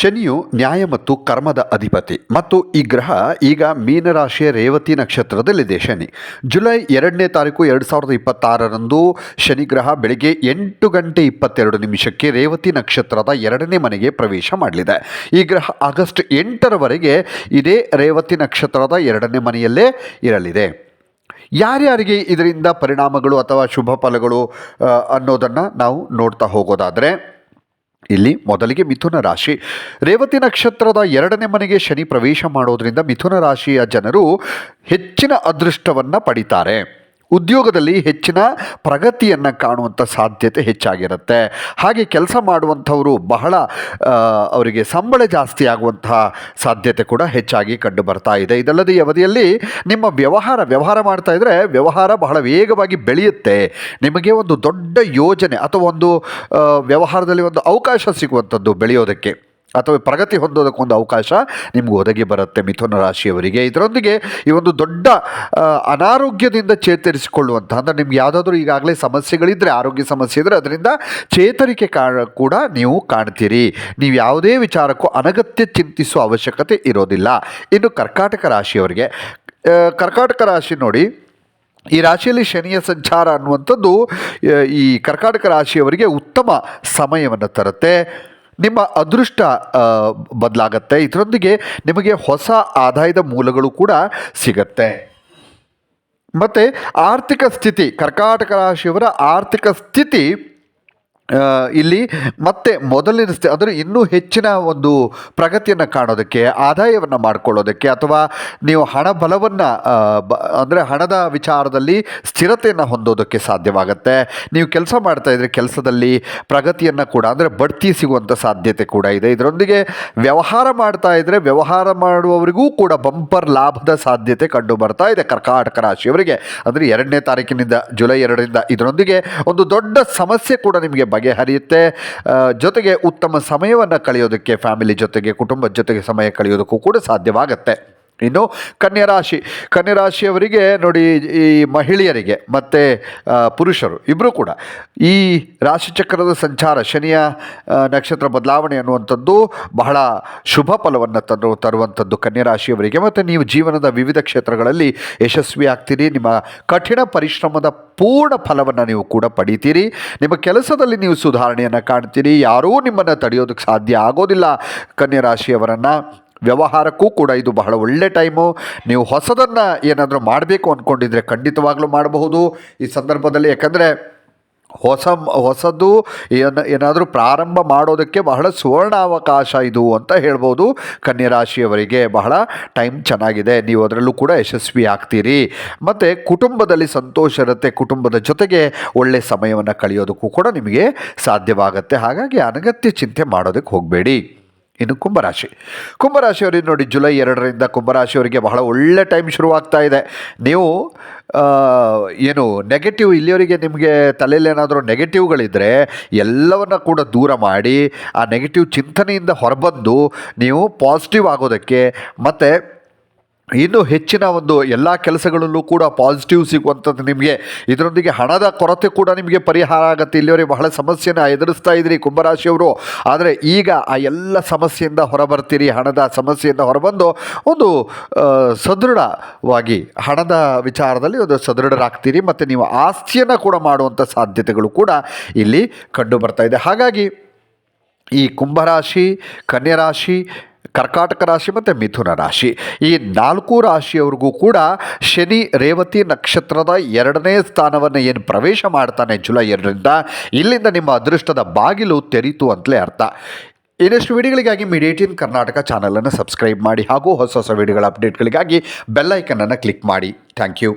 ಶನಿಯು ನ್ಯಾಯ ಮತ್ತು ಕರ್ಮದ ಅಧಿಪತಿ ಮತ್ತು ಈ ಗ್ರಹ ಈಗ ಮೀನರಾಶಿಯ ರೇವತಿ ನಕ್ಷತ್ರದಲ್ಲಿದೆ. ಶನಿ ಜುಲೈ 2ನೇ ತಾರೀಕು 2026ರಂದು ಶನಿ ಗ್ರಹ ಬೆಳಿಗ್ಗೆ 8:22 ರೇವತಿ ನಕ್ಷತ್ರದ 2ನೇ ಮನೆಗೆ ಪ್ರವೇಶ ಮಾಡಲಿದೆ. ಈ ಗ್ರಹ ಆಗಸ್ಟ್ 8ರವರೆಗೆ ಇದೇ ರೇವತಿ ನಕ್ಷತ್ರದ 2ನೇ ಮನೆಯಲ್ಲೇ ಇರಲಿದೆ. ಯಾರ್ಯಾರಿಗೆ ಇದರಿಂದ ಪರಿಣಾಮಗಳು ಅಥವಾ ಶುಭ ಫಲಗಳು ಅನ್ನೋದನ್ನು ನಾವು ನೋಡ್ತಾ ಹೋಗೋದಾದರೆ, ಇಲ್ಲಿ ಮೊದಲಿಗೆ ಮಿಥುನ ರಾಶಿ. ರೇವತಿ ನಕ್ಷತ್ರದ 2ನೇ ಮನೆಗೆ ಶನಿ ಪ್ರವೇಶ ಮಾಡೋದ್ರಿಂದ ಮಿಥುನ ರಾಶಿಯ ಜನರು ಹೆಚ್ಚಿನ ಅದೃಷ್ಟವನ್ನು ಪಡಿತಾರೆ. ಉದ್ಯೋಗದಲ್ಲಿ ಹೆಚ್ಚಿನ ಪ್ರಗತಿಯನ್ನು ಕಾಣುವಂಥ ಸಾಧ್ಯತೆ ಹೆಚ್ಚಾಗಿರುತ್ತೆ. ಹಾಗೆ ಕೆಲಸ ಮಾಡುವಂಥವರು ಬಹಳ ಅವರಿಗೆ ಸಂಬಳ ಜಾಸ್ತಿ ಆಗುವಂತಹ ಸಾಧ್ಯತೆ ಕೂಡ ಹೆಚ್ಚಾಗಿ ಕಂಡು ಬರ್ತಾ ಇದೆ. ಇದಲ್ಲದೆ ಈ ಅವಧಿಯಲ್ಲಿ ನಿಮ್ಮ ವ್ಯವಹಾರ ಮಾಡ್ತಾ ಇದ್ದರೆ ವ್ಯವಹಾರ ಬಹಳ ವೇಗವಾಗಿ ಬೆಳೆಯುತ್ತೆ. ನಿಮಗೆ ಒಂದು ದೊಡ್ಡ ಯೋಜನೆ ಅಥವಾ ಒಂದು ವ್ಯವಹಾರದಲ್ಲಿ ಒಂದು ಅವಕಾಶ ಸಿಗುವಂಥದ್ದು ಬೆಳೆಯೋದಕ್ಕೆ ಅಥವಾ ಪ್ರಗತಿ ಹೊಂದೋದಕ್ಕೊಂದು ಅವಕಾಶ ನಿಮ್ಗೆ ಒದಗಿ ಬರುತ್ತೆ ಮಿಥುನ ರಾಶಿಯವರಿಗೆ. ಇದರೊಂದಿಗೆ ಈ ಒಂದು ದೊಡ್ಡ ಅನಾರೋಗ್ಯದಿಂದ ಚೇತರಿಸಿಕೊಳ್ಳುವಂಥ, ಅಂದರೆ ನಿಮ್ಗೆ ಯಾವುದಾದ್ರೂ ಈಗಾಗಲೇ ಸಮಸ್ಯೆಗಳಿದ್ದರೆ, ಆರೋಗ್ಯ ಸಮಸ್ಯೆ ಇದ್ದರೆ ಅದರಿಂದ ಚೇತರಿಕೆ ಕೂಡ ನೀವು ಕಾಣ್ತೀರಿ. ನೀವು ಯಾವುದೇ ವಿಚಾರಕ್ಕೂ ಅನಗತ್ಯ ಚಿಂತಿಸುವ ಅವಶ್ಯಕತೆ ಇರೋದಿಲ್ಲ. ಇನ್ನು ಕರ್ಕಾಟಕ ರಾಶಿಯವರಿಗೆ, ಕರ್ಕಾಟಕ ರಾಶಿ ನೋಡಿ, ಈ ರಾಶಿಯಲ್ಲಿ ಶನಿಯ ಸಂಚಾರ ಅನ್ನುವಂಥದ್ದು ಈ ಕರ್ಕಾಟಕ ರಾಶಿಯವರಿಗೆ ಉತ್ತಮ ಸಮಯವನ್ನು ತರುತ್ತೆ. ನಿಮ್ಮ ಅದೃಷ್ಟ ಬದಲಾಗತ್ತೆ. ಇದರೊಂದಿಗೆ ನಿಮಗೆ ಹೊಸ ಆದಾಯದ ಮೂಲಗಳು ಕೂಡ ಸಿಗತ್ತೆ. ಮತ್ತು ಆರ್ಥಿಕ ಸ್ಥಿತಿ, ಕರ್ಕಾಟಕ ರಾಶಿಯವರ ಆರ್ಥಿಕ ಸ್ಥಿತಿ ಇಲ್ಲಿ ಮತ್ತೆ ಮೊದಲಿನ ಅಂದರೆ ಇನ್ನೂ ಹೆಚ್ಚಿನ ಒಂದು ಪ್ರಗತಿಯನ್ನು ಕಾಣೋದಕ್ಕೆ, ಆದಾಯವನ್ನು ಮಾಡಿಕೊಳ್ಳೋದಕ್ಕೆ, ಅಥವಾ ನೀವು ಹಣ ಬಲವನ್ನು ಅಂದರೆ ಹಣದ ವಿಚಾರದಲ್ಲಿ ಸ್ಥಿರತೆಯನ್ನು ಹೊಂದೋದಕ್ಕೆ ಸಾಧ್ಯವಾಗುತ್ತೆ. ನೀವು ಕೆಲಸ ಮಾಡ್ತಾಯಿದ್ರೆ ಕೆಲಸದಲ್ಲಿ ಪ್ರಗತಿಯನ್ನು ಕೂಡ, ಅಂದರೆ ಬಡ್ತಿ ಸಿಗುವಂಥ ಸಾಧ್ಯತೆ ಕೂಡ ಇದೆ. ಇದರೊಂದಿಗೆ ವ್ಯವಹಾರ ಮಾಡ್ತಾ ಇದ್ದರೆ ವ್ಯವಹಾರ ಮಾಡುವವರಿಗೂ ಕೂಡ ಬಂಪರ್ ಲಾಭದ ಸಾಧ್ಯತೆ ಕಂಡು ಬರ್ತಾ ಇದೆ ಕರ್ಕಾಟಕ ರಾಶಿಯವರಿಗೆ. ಅಂದರೆ 2ನೇ ತಾರೀಕಿನಿಂದ ಜುಲೈ 2ರಿಂದ ಇದರೊಂದಿಗೆ ಒಂದು ದೊಡ್ಡ ಸಮಸ್ಯೆ ಕೂಡ ನಿಮಗೆ ಬಗೆಹರಿಯುತ್ತೆ. ಜೊತೆಗೆ ಉತ್ತಮ ಸಮಯವನ್ನು ಕಳೆಯೋದಕ್ಕೆ, ಫ್ಯಾಮಿಲಿ ಜೊತೆಗೆ, ಕುಟುಂಬದ ಜೊತೆಗೆ ಸಮಯ ಕಳೆಯೋದಕ್ಕೂ ಕೂಡ ಸಾಧ್ಯವಾಗುತ್ತೆ. ಇನ್ನು ಕನ್ಯರಾಶಿಯವರಿಗೆ ನೋಡಿ, ಈ ಮಹಿಳೆಯರಿಗೆ ಮತ್ತು ಪುರುಷರು ಇಬ್ಬರೂ ಕೂಡ ಈ ರಾಶಿಚಕ್ರದ ಸಂಚಾರ, ಶನಿಯ ನಕ್ಷತ್ರ ಬದಲಾವಣೆ ಅನ್ನುವಂಥದ್ದು ಬಹಳ ಶುಭ ಫಲವನ್ನು ತರುವಂಥದ್ದು ಕನ್ಯರಾಶಿಯವರಿಗೆ. ಮತ್ತು ನೀವು ಜೀವನದ ವಿವಿಧ ಕ್ಷೇತ್ರಗಳಲ್ಲಿ ಯಶಸ್ವಿ ಆಗ್ತೀರಿ. ನಿಮ್ಮ ಕಠಿಣ ಪರಿಶ್ರಮದ ಪೂರ್ಣ ಫಲವನ್ನು ನೀವು ಕೂಡ ಪಡಿತೀರಿ. ನಿಮ್ಮ ಕೆಲಸದಲ್ಲಿ ನೀವು ಸುಧಾರಣೆಯನ್ನು ಕಾಣ್ತೀರಿ. ಯಾರೂ ನಿಮ್ಮನ್ನು ತಡೆಯೋದಕ್ಕೆ ಸಾಧ್ಯ ಆಗೋದಿಲ್ಲ ಕನ್ಯರಾಶಿಯವರನ್ನು. ವ್ಯವಹಾರಕ್ಕೂ ಕೂಡ ಇದು ಬಹಳ ಒಳ್ಳೆ ಟೈಮು. ನೀವು ಹೊಸದನ್ನು ಏನಾದರೂ ಮಾಡಬೇಕು ಅಂದ್ಕೊಂಡಿದ್ರೆ ಖಂಡಿತವಾಗ್ಲೂ ಮಾಡಬಹುದು ಈ ಸಂದರ್ಭದಲ್ಲಿ. ಯಾಕಂದರೆ ಹೊಸದು ಏನಾದರೂ ಪ್ರಾರಂಭ ಮಾಡೋದಕ್ಕೆ ಬಹಳ ಸುವರ್ಣಾವಕಾಶ ಇದು ಅಂತ ಹೇಳ್ಬೋದು. ಕನ್ಯರಾಶಿಯವರಿಗೆ ಬಹಳ ಟೈಮ್ ಚೆನ್ನಾಗಿದೆ. ನೀವು ಅದರಲ್ಲೂ ಕೂಡ ಯಶಸ್ವಿ ಆಗ್ತೀರಿ. ಮತ್ತು ಕುಟುಂಬದಲ್ಲಿ ಸಂತೋಷ ಇರುತ್ತೆ. ಕುಟುಂಬದ ಜೊತೆಗೆ ಒಳ್ಳೆಯ ಸಮಯವನ್ನು ಕಳೆಯೋದಕ್ಕೂ ಕೂಡ ನಿಮಗೆ ಸಾಧ್ಯವಾಗುತ್ತೆ. ಹಾಗಾಗಿ ಅನಗತ್ಯ ಚಿಂತೆ ಮಾಡೋದಕ್ಕೆ ಹೋಗಬೇಡಿ. ಇನ್ನು ಕುಂಭರಾಶಿಯವರಿಗೆ ನೋಡಿ, ಜುಲೈ 2ರಿಂದ ಕುಂಭರಾಶಿಯವರಿಗೆ ಬಹಳ ಒಳ್ಳೆ ಟೈಮ್ ಶುರುವಾಗ್ತಾ ಇದೆ. ನೀವು ಏನು ನೆಗೆಟಿವ್, ಇಲ್ಲಿಯವರಿಗೆ ನಿಮಗೆ ತಲೆಯಲ್ಲಿ ಏನಾದರೂ ನೆಗೆಟಿವ್ಗಳಿದ್ದರೆ ಎಲ್ಲವನ್ನು ಕೂಡ ದೂರ ಮಾಡಿ ಆ ನೆಗೆಟಿವ್ ಚಿಂತನೆಯಿಂದ ಹೊರಬಂದು ನೀವು ಪಾಸಿಟಿವ್ ಆಗೋದಕ್ಕೆ, ಮತ್ತು ಇನ್ನೂ ಹೆಚ್ಚಿನ ಒಂದು ಎಲ್ಲ ಕೆಲಸಗಳಲ್ಲೂ ಕೂಡ ಪಾಸಿಟಿವ್ ಸಿಗುವಂಥದ್ದು ನಿಮಗೆ. ಇದರೊಂದಿಗೆ ಹಣದ ಕೊರತೆ ಕೂಡ ನಿಮಗೆ ಪರಿಹಾರ ಆಗುತ್ತೆ. ಇಲ್ಲಿವರೆಗೆ ಬಹಳ ಸಮಸ್ಯೆನ ಎದುರಿಸ್ತಾ ಇದ್ರಿ ಕುಂಭರಾಶಿಯವರು, ಆದರೆ ಈಗ ಆ ಎಲ್ಲ ಸಮಸ್ಯೆಯಿಂದ ಹೊರಬರ್ತೀರಿ. ಹಣದ ಸಮಸ್ಯೆಯಿಂದ ಹೊರಬಂದು ಒಂದು ಸದೃಢವಾಗಿ ಹಣದ ವಿಚಾರದಲ್ಲಿ ಒಂದು ಸದೃಢರಾಗ್ತೀರಿ. ಮತ್ತು ನೀವು ಆಸ್ತಿಯನ್ನು ಕೂಡ ಮಾಡುವಂಥ ಸಾಧ್ಯತೆಗಳು ಕೂಡ ಇಲ್ಲಿ ಕಂಡು ಬರ್ತಾ ಇದೆ. ಹಾಗಾಗಿ ಈ ಕುಂಭರಾಶಿ, ಕನ್ಯರಾಶಿ, ಕರ್ಕಾಟಕ ರಾಶಿ ಮತ್ತು ಮಿಥುನ ರಾಶಿ, ಈ 4 ರಾಶಿಯವರಿಗೂ ಕೂಡ ಶನಿ ರೇವತಿ ನಕ್ಷತ್ರದ 2ನೇ ಸ್ಥಾನವನ್ನು ಏನು ಪ್ರವೇಶ ಮಾಡ್ತಾನೆ ಜುಲೈ 2ರಿಂದ, ಇಲ್ಲಿಂದ ನಿಮ್ಮ ಅದೃಷ್ಟದ ಬಾಗಿಲು ತೆರೀತು ಅಂತಲೇ ಅರ್ಥ. ಇನ್ನಷ್ಟು ವಿಡಿಯೋಗಳಿಗಾಗಿ ಮೀಡಿಯಾ18 ಕರ್ನಾಟಕ ಚಾನಲನ್ನು ಸಬ್ಸ್ಕ್ರೈಬ್ ಮಾಡಿ, ಹಾಗೂ ಹೊಸ ವಿಡಿಯೋಗಳ ಅಪ್ಡೇಟ್ಗಳಿಗಾಗಿ ಬೆಲ್ ಐಕನನ್ನು ಕ್ಲಿಕ್ ಮಾಡಿ. Thank you.